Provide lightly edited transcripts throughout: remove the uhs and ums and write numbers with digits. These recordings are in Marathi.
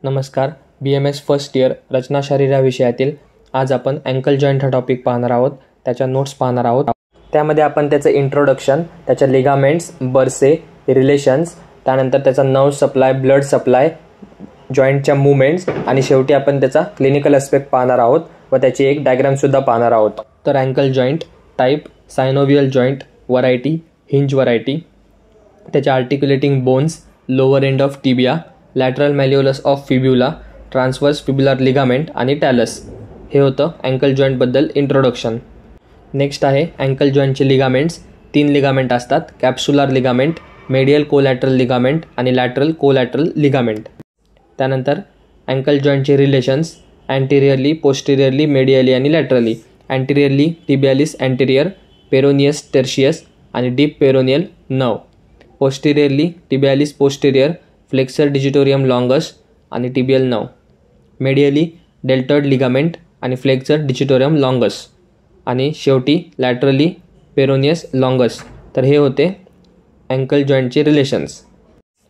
नमस्कार. BMS फर्स्ट इयर रचना शरीर या विषयातील आज आपण अँकल जॉईंट हा टॉपिक पाहणार आहोत. त्याच्या नोट्स पाहणार आहोत. त्यामध्ये आपण त्याचं इंट्रोडक्शन, त्याच्या लिगामेंट्स, बर्से, रिलेशन्स, त्यानंतर त्याचा नर्व सप्लाय, ब्लड सप्लाय, जॉईंटच्या मूवमेंट्स आणि शेवटी आपण त्याचा क्लिनिकल ॲस्पेक्ट पाहणार आहोत व त्याची एक डायग्रामसुद्धा पाहणार आहोत. तर ankle joint type, synovial joint, variety, hinge variety, त्याच्या articulating bones, lower end of tibia, lateral malleolus of fibula, transverse fibular ligament आणि टॅलस. हे होतं अँकल जॉईंटबद्दल इंट्रोडक्शन. नेक्स्ट आहे अँकल जॉईंटचे लिगामेंट्स. 3 लिगामेंट असतात: capsular ligament, medial collateral ligament आणि लॅटरल कोलॅटरल लिगामेंट. त्यानंतर अँकल जॉईंटचे रिलेशन्स: अँटेरियरली, पोस्टेरियरली, मेडियली आणि laterally. Anteriorly tibialis anterior, peroneus tertius आणि deep peroneal nerve. Posteriorly tibialis posterior, flexor digitorum लॉंगस आणि टिबियल नर्व. मेडियली डेल्टॉइड लिगामेंट आणि फ्लेक्सर डिजिटोरियम लॉंगस. आणि शेवटी लॅटरली पेरोनियस लॉंगस. तर हे होते अँकल जॉईंटचे रिलेशन्स.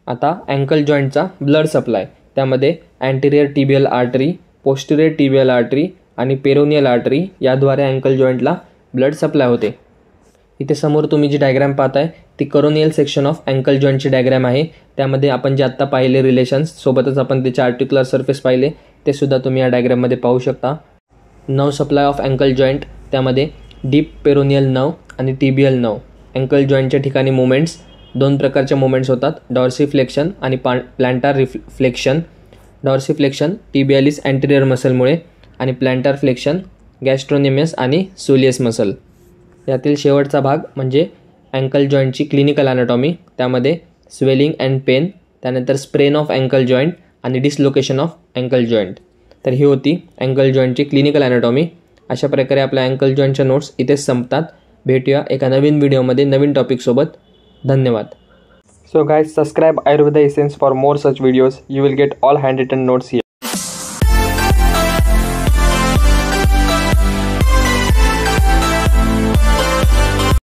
आता अँकल जॉईंटचा ब्लड सप्लाय. त्यामध्ये anterior tibial artery, posterior tibial artery आणि पेरोनियल आर्टरी याद्वारे अँकल जॉईंटला ब्लड सप्लाय होते. इथे समोर तुम्ही जी डायग्राम पाहताय ती करोनियल सेक्शन ऑफ अँकल जॉईंटची डायग्राम आहे. त्यामध्ये आपण जे आत्ता पाहिले रिलेशन्स सोबतच आपण त्याचे आर्टिक्युलर सरफेस पाहिले ते सुद्धा तुम्ही या डायग्राममध्ये पाहू शकता. Nerve supply of ankle joint. त्यामध्ये डीप पेरोनियल नर्व आणि टिबियल नर्व. अँकल जॉईंटच्या ठिकाणी मुवमेंट्स 2 प्रकारचे मुवमेंट्स होतात: डॉर्सिफ्लेक्शन आणि plantar reflection. Dorsiflexion tibialis anterior मसलमुळे आणि प्लॅन्टार फ्लेक्शन गॅस्ट्रोनेमियस आणि सोलियस मसल. यातील शेवटचा भाग म्हणजे अँकल जॉईंटची क्लिनिकल ॲनाटॉमी. त्यामध्ये स्वेलिंग अँड पेन, त्यानंतर स्प्रेन ऑफ अँकल जॉईंट आणि डिसलोकेशन ऑफ अँकल जॉईंट. तर ही होती अँकल जॉईंटची क्लिनिकल ॲनाटॉमी. अशा प्रकारे आपल्या अँकल जॉईंटच्या नोट्स इथेच संपतात. भेटूया एका नवीन व्हिडिओमध्ये नवीन टॉपिकसोबत. धन्यवाद. So guys, subscribe Ayurveda Essence for more such videos. You will get all handwritten notes here.